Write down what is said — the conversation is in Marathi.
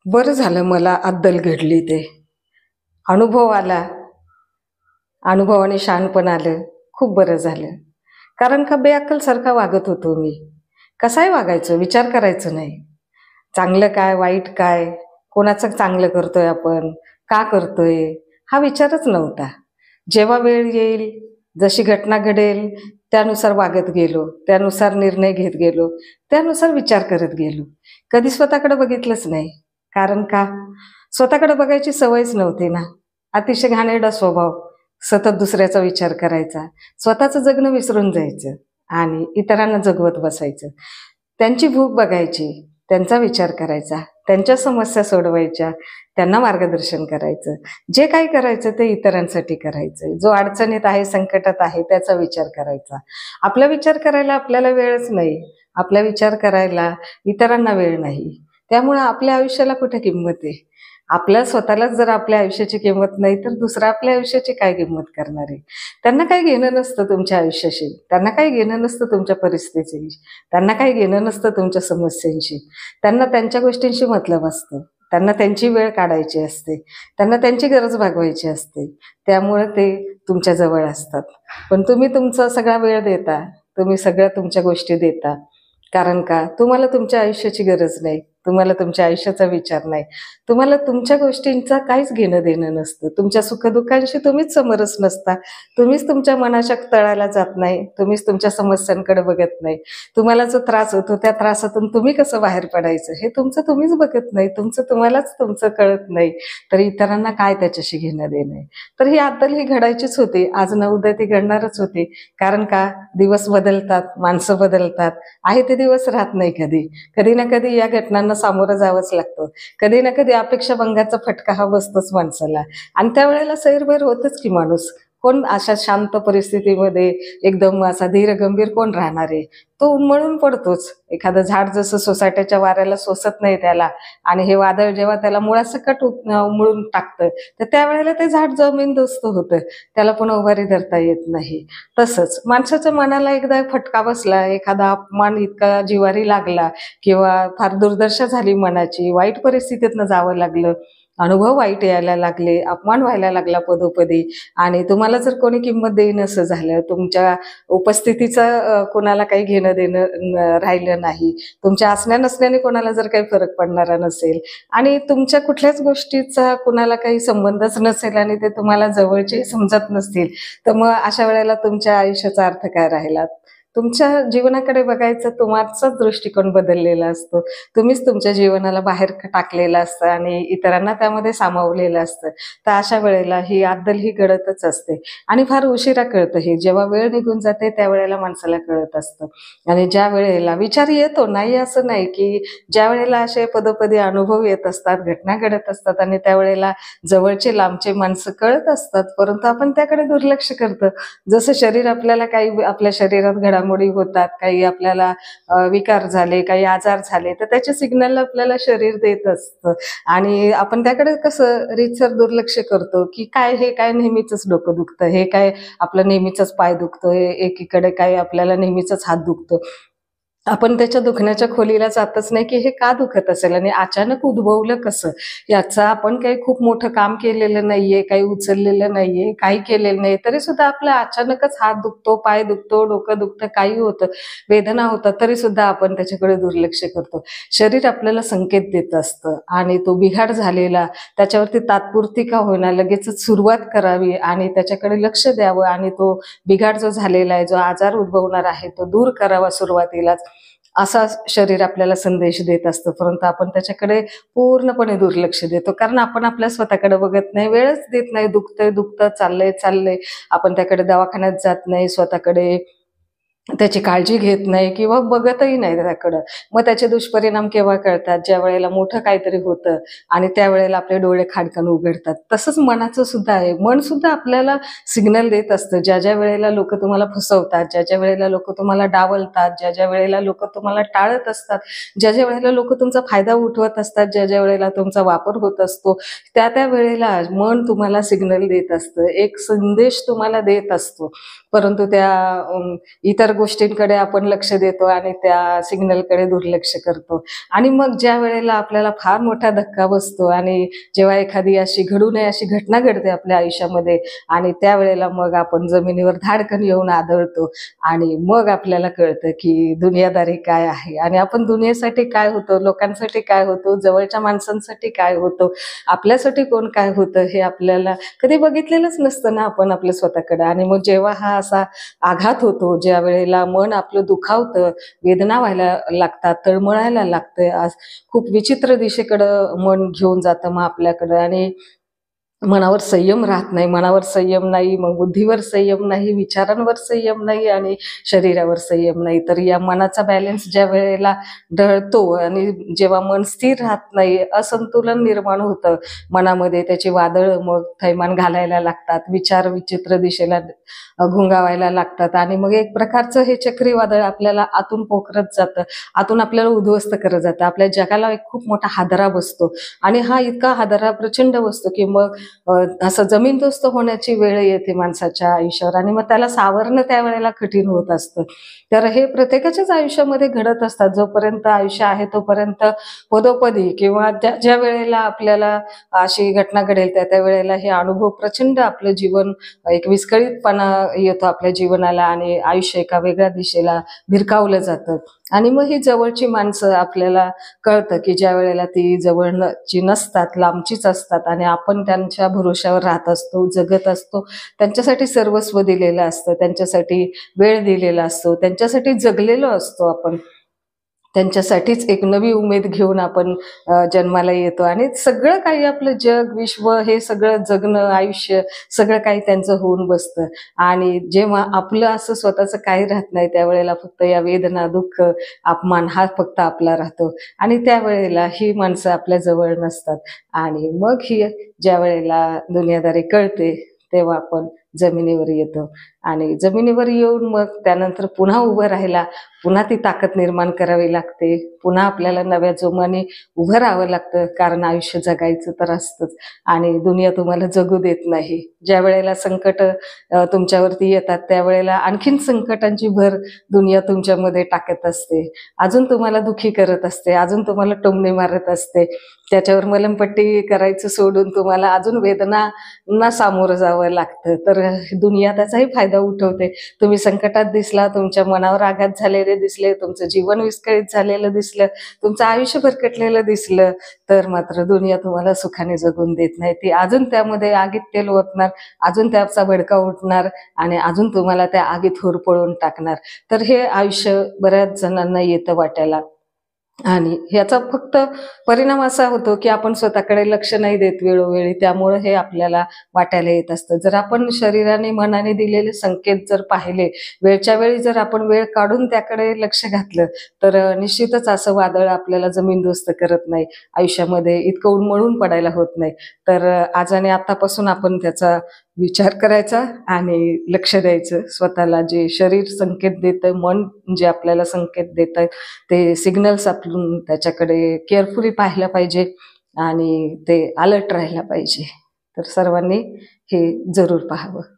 बरं झालं मला अद्दल घडली ते. अनुभव आला, अनुभवाने शहाणपण आलं. खूप बरं झालं. कारण का बेअक्कलसारखा वागत होतो मी. कसाही वागायचं, विचार करायचं नाही. चांगलं काय, वाईट काय, कोणाचं चांगलं करतोय आपण, का करतोय, हा विचारच नव्हता. जेव्हा वेळ येईल, जशी घटना घडेल, त्यानुसार वागत गेलो, त्यानुसार निर्णय घेत गेलो, त्यानुसार विचार करत गेलो. कधी स्वतःकडे बघितलंच नाही. कारण का? स्वतःकडे बघायची सवयच नव्हती ना. अतिशय घाणेरडा स्वभाव, सतत दुसऱ्याचा विचार करायचा, स्वतःचं जगणं विसरून जायचं आणि इतरांना जगवत बसायचं. त्यांची भूक बघायची, त्यांचा विचार करायचा, त्यांच्या समस्या सोडवायच्या, त्यांना मार्गदर्शन करायचं. जे काही करायचं ते इतरांसाठी करायचं. जो अडचणीत आहे, संकटात आहे, त्याचा विचार करायचा. आपला विचार करायला आपल्याला वेळच नाही. आपला विचार करायला इतरांना वेळ नाही. त्यामुळे आपल्या आयुष्याला कुठे किंमत आहे? आपल्या स्वतःलाच जर आपल्या आयुष्याची किंमत नाही, तर दुसरा आपल्या आयुष्याची काय किंमत करणार आहे? त्यांना काही घेणं नसतं तुमच्या आयुष्याशी, त्यांना काही घेणं नसतं तुमच्या परिस्थितीशी, त्यांना काही घेणं नसतं तुमच्या समस्यांशी. त्यांना त्यांच्या गोष्टींशी मतलब असतं. त्यांना त्यांची वेळ काढायची असते, त्यांना त्यांची गरज भागवायची असते. त्यामुळे ते तुमच्या जवळ असतात. पण तुम्ही तुमचा सगळा वेळ देता, तुम्ही सगळ्या तुमच्या गोष्टी देता. कारण का? तुम्हाला तुमच्या आयुष्याची गरज नाही, तुम्हाला तुमच्या आयुष्याचा विचार नाही, तुम्हाला तुमच्या गोष्टींचा काहीच घेणं देणं नसतं. तुमच्या सुखदुःखांशी तुम्हीच समरस नसता. तुम्हीच तुमच्या मनाच्या तळाला जात नाही, तुम्हीच तुमच्या समस्यांकडे बघत नाही. तुम्हाला जो त्रास होतो त्या त्रासातून तुम्ही कसं बाहेर पडायचं हे तुमचं तुम्हीच बघत नाही. तुम्हालाच तुमचं कळत नाही, तर इतरांना काय त्याच्याशी घेणं देणं आहे? तर ही अद्दल ही घडायचीच होती. आज ना उद्या ती घडणारच होती. कारण का? दिवस बदलतात, माणसं बदलतात. आहे ते दिवस राहत नाही कधी. कधी ना कधी या घटनांना सामोरं जावंच लागतं. कधी ना कधी अपेक्षाभंगाचा फटका हा बसतोच माणसाला आणि त्यावेळेला सैरभैर होतच की माणूस. कोण अशा शांत परिस्थितीमध्ये एकदम असा धीर गंभीर कोण राहणार आहे? तो उन्मळून पडतोच. एखादं झाड जसं सोसाट्याच्या वाऱ्याला सोसत नाही त्याला आणि हे वादळ जेव्हा त्याला मुळासकट उमळून टाकतं, तर त्यावेळेला ते झाड जमीनदोस्त होतं. त्याला पण उभारी धरता येत नाही. तसंच माणसाच्या मनाला एकदा फटका बसला, एखादा अपमान इतका जिव्हारी लागला किंवा फार दुर्दशा झाली मनाची, वाईट परिस्थितीतनं जावं लागलं, अनुभव वाईट यायला लागले, अपमान व्हायला लागला पदोपदी आणि तुम्हाला जर कोणी किंमत देईनसं झालं, तुमच्या उपस्थितीचं कोणाला काही घेणं देणं राहिलं नाही, तुमच्या असण्या नसण्याने कोणाला जर काही फरक पडणारा नसेल आणि तुमच्या कुठल्याच गोष्टीचा कुणाला काही संबंधच नसेल आणि ते तुम्हाला जवळचे समजत नसतील, तर मग अशा वेळेला तुमच्या आयुष्याचा अर्थ काय राहिला? तुमच्या जीवनाकडे बघायचा तुमचाच दृष्टिकोन बदललेला असतो. तुम्हीच तुमच्या जीवनाला बाहेर टाकलेलं असतं आणि इतरांना त्यामध्ये सामावलेलं असतं. तर अशा वेळेला ही अद्दल ही घडतच असते आणि फार उशिरा कळतं हे. जेव्हा वेळ निघून जाते त्यावेळेला माणसाला कळत असतं आणि ज्या वेळेला विचार येतो, नाही असं नाही, की ज्या वेळेला असे पदोपदी अनुभव येत असतात, घटना घडत असतात आणि त्यावेळेला जवळचे लांबचे माणसं कळत असतात, परंतु आपण त्याकडे दुर्लक्ष करतो. जसं शरीर आपल्याला काही आपल्या शरीरात घडामोडी होतात, काही आपल्याला विकार झाले, काही आजार झाले, तर त्याचे सिग्नल आपल्याला शरीर देत असतं आणि आपण त्याकडे कसं रीतसर दुर्लक्ष करतो, की काय हे काय नेहमीच डोकं दुखतं, हे काय आपलं नेहमीच पाय दुखतो, एकीकडे काय आपल्याला नेहमीच हात दुखतो. आपण त्याच्या दुखण्याच्या खोलीला जातच नाही, की हे का दुखत असेल आणि अचानक उद्भवलं कसं? याचं आपण काही खूप मोठं काम केलेलं नाहीये, काही उचललेलं नाहीये, काही केलेलं नाही, तरी सुद्धा आपला अचानकच हात दुखतो, पाय दुखतो, डोकं दुखतं, काही होतं, वेदना होतात, तरी सुद्धा आपण त्याच्याकडे दुर्लक्ष करतो. शरीर आपल्याला संकेत देत असतं आणि तो बिघाड झालेला त्याच्यावरती तात्पुरती का होईना लगेचच सुरुवात करावी आणि त्याच्याकडे लक्ष द्यावं आणि तो बिघाड जो झालेला आहे, जो आजार उद्भवणार आहे, तो दूर करावा सुरुवातीलाच. असा शरीर आपल्याला संदेश देत असतं, परंतु आपण त्याच्याकडे पूर्णपणे दुर्लक्ष देतो. कारण आपण आपल्या स्वतःकडे बघत नाही, वेळच देत नाही. दुखतं चाललंय, आपण त्याकडे दवाखान्यात जात नाही, स्वतःकडे त्याची काळजी घेत नाही किंवा बघतही नाही त्याकडं. मग त्याचे दुष्परिणाम केव्हा कळतात? ज्या वेळेला मोठं काहीतरी होतं आणि त्यावेळेला आपले डोळे खाडकन उघडतात. तसंच मनाचं सुद्धा आहे. मन सुद्धा आपल्याला सिग्नल देत असतं. ज्या वेळेला लोक तुम्हाला फसवतात, ज्या वेळेला लोक तुम्हाला डावलतात, ज्या वेळेला लोक तुम्हाला टाळत असतात, ज्या वेळेला लोक तुमचा फायदा उठवत असतात, ज्या वेळेला तुमचा वापर होत असतो, त्या वेळेला मन तुम्हाला सिग्नल देत असतं, एक संदेश तुम्हाला देत असतो. परंतु त्या इतर गोष्टींकडे आपण लक्ष देतो आणि त्या सिग्नलकडे दुर्लक्ष करतो. आणि मग ज्या वेळेला आपल्याला फार मोठा धक्का बसतो आणि जेव्हा एखादी अशी घडू नये अशी घटना घडते आपल्या आयुष्यामध्ये आणि त्यावेळेला मग आपण जमिनीवर धाडकन येऊन आदळतो आणि मग आपल्याला कळतं की दुनियादारी काय आहे आणि आपण दुनियेसाठी काय होतो, लोकांसाठी काय होतो, जवळच्या माणसांसाठी काय होतो, आपल्यासाठी कोण काय होतं हे आपल्याला कधी बघितलेलंच नसतं ना आपण आपल्या स्वतःकडे. आणि मग जेव्हा हा असा आघात होतो, ज्या वेळेला मन आपलं दुखावतं, वेदना व्हायला लागतात, तळमळायला लागतं, आज खूप विचित्र दिशेकडं मन घेऊन जातं मग आपल्याकडं आणि मनावर संयम राहत नाही, मनावर संयम नाही, मग बुद्धीवर संयम नाही, विचारांवर संयम नाही आणि शरीरावर संयम नाही. तर या मनाचा बॅलन्स ज्या वेळेला ढळतो आणि जेव्हा मन स्थिर राहत नाही, असंतुलन निर्माण होतं मनामध्ये, त्याची वादळं मग थैमान घालायला लागतात, विचार विचित्र दिशेला घुंगावायला लागतात आणि मग एक प्रकारचं हे चक्रीवादळ आपल्याला आतून पोखरत जातं, आतून आपल्याला उद्ध्वस्त करत जातं. आपल्या जगाला एक खूप मोठा हादरा बसतो आणि हा इतका हादरा प्रचंड बसतो की मग असं जमीनदोस्त होण्याची वेळ येते माणसाच्या आयुष्यावर आणि मग त्याला सावरणं त्यावेळेला कठीण होत असतं. तर हे प्रत्येकाच्याच आयुष्यामध्ये घडत असतात. जोपर्यंत आयुष्य आहे तोपर्यंत पदोपदी किंवा ज्या वेळेला आपल्याला अशी घटना घडेल त्या वेळेला हे अनुभव प्रचंड आपलं जीवन एक विस्कळीतपणा येतो आपल्या जीवनाला आणि आयुष्य एका वेगळ्या दिशेला भिरकावलं जातं. आणि मग ही जवळची माणसं आपल्याला कळतं की ज्या वेळेला ती जवळची नसतात, लांबचीच असतात आणि आपण त्यांच्या भरोश्यावर राहत असतो, जगत असतो, त्यांच्यासाठी सर्वस्व दिलेलं असतं, त्यांच्यासाठी वेळ दिलेला असतो, त्यांच्यासाठी जगलेलो असतो आपण, त्यांच्यासाठीच एक नवी उमेद घेऊन आपण जन्माला येतो आणि सगळं काही आपलं जग, विश्व हे सगळं जगणं, आयुष्य सगळं काही त्यांचं होऊन बसतं. आणि जेव्हा आपलं असं स्वतःचं काही राहत नाही त्यावेळेला फक्त या वेदना, दुःख, अपमान हा फक्त आपला राहतो आणि त्यावेळेला ही माणसं आपल्या जवळ नसतात. आणि मग ही ज्या वेळेला दुनियादारी कळते तेव्हा आपण जमिनीवर येतो आणि जमिनीवर येऊन मग त्यानंतर पुन्हा उभं राहायला पुन्हा ती ताकद निर्माण करावी लागते, पुन्हा आपल्याला नव्या जोमाने उभं राहावं लागतं, कारण आयुष्य जगायचं तर असतंच आणि दुनिया तुम्हाला जगू देत नाही. ज्या वेळेला संकट तुमच्यावरती येतात त्यावेळेला आणखीन संकटांची भर दुनिया तुमच्यामध्ये टाकत असते, अजून तुम्हाला दुखी करत असते, अजून तुम्हाला टोमणे मारत असते, त्याच्यावर मलमपट्टी करायचं सोडून तुम्हाला अजून वेदनांना सामोरं जावं लागतं. तर दुनिया त्याचाही फायदा उठवते. तुम्ही संकटात दिसला, तुमच्या मनावर आघात झालेले दिसले, तुमचं जीवन विस्कळीत झालेलं दिसलं, तुमचं आयुष्य भरकटलेलं दिसलं, तर मात्र दुनिया तुम्हाला सुखाने जगून देत नाही. ती अजून त्यामध्ये आगीत तेल ओतणार, अजून त्याचा भडका उठणार आणि अजून तुम्हाला त्या आगीत होरपळून टाकणार. तर हे आयुष्य बऱ्याच जणांना येतं वाटायला आणि ह्याचा फक्त परिणाम असा होतो की आपण स्वतःकडे लक्ष नाही देत वेळोवेळी, त्यामुळे हे आपल्याला वाटायला येत असतं. जर आपण शरीराने मनाने दिलेले संकेत जर पाहिले, वेळच्या वेळी जर आपण वेळ काढून त्याकडे लक्ष घातलं, तर निश्चितच असं वादळ आपल्याला जमीनदोस्त करत नाही, आयुष्यामध्ये इतकं उन्मळून पडायला होत नाही. तर आज आणि आतापासून आपण त्याचा विचार करायचा आणि लक्ष द्यायचं स्वतःला. जे शरीर संकेत देतं, मन जे आपल्याला संकेत देतं, ते सिग्नल्स आपण त्याच्याकडे केअरफुली पाहायला पाहिजे आणि ते अलर्ट राहायला पाहिजे. तर सर्वांनी हे जरूर पाहावं.